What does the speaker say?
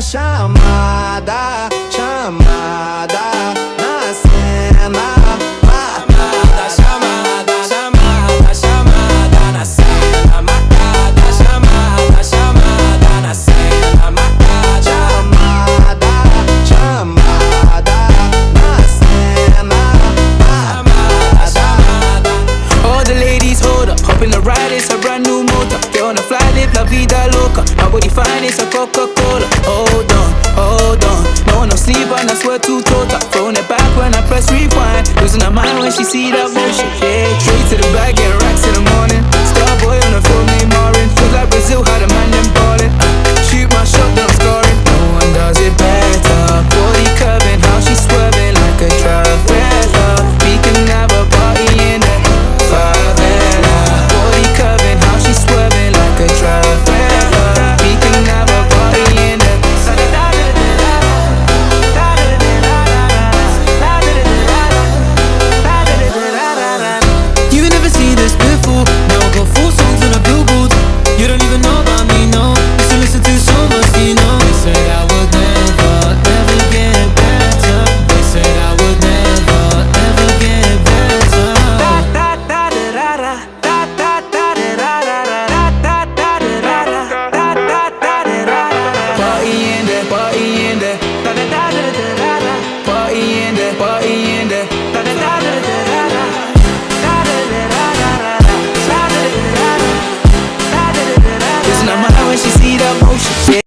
chamada, chamada na cena. Chamada, chamada, chamada, chamada na cena marcada. Chamada, chamada na cena marcada. Chamada, chamada na cena. Chamada, chamada. All the ladies hold up, hop in the ride, it's a brand new motor. Get on the fly, live la vida loca. My body fine, it's a Coca-Cola. Hold on, hold on. No one no sleep and I swear to total. Throwing it back when I press rewind. Losing her mind when she see that motion. Yeah, straight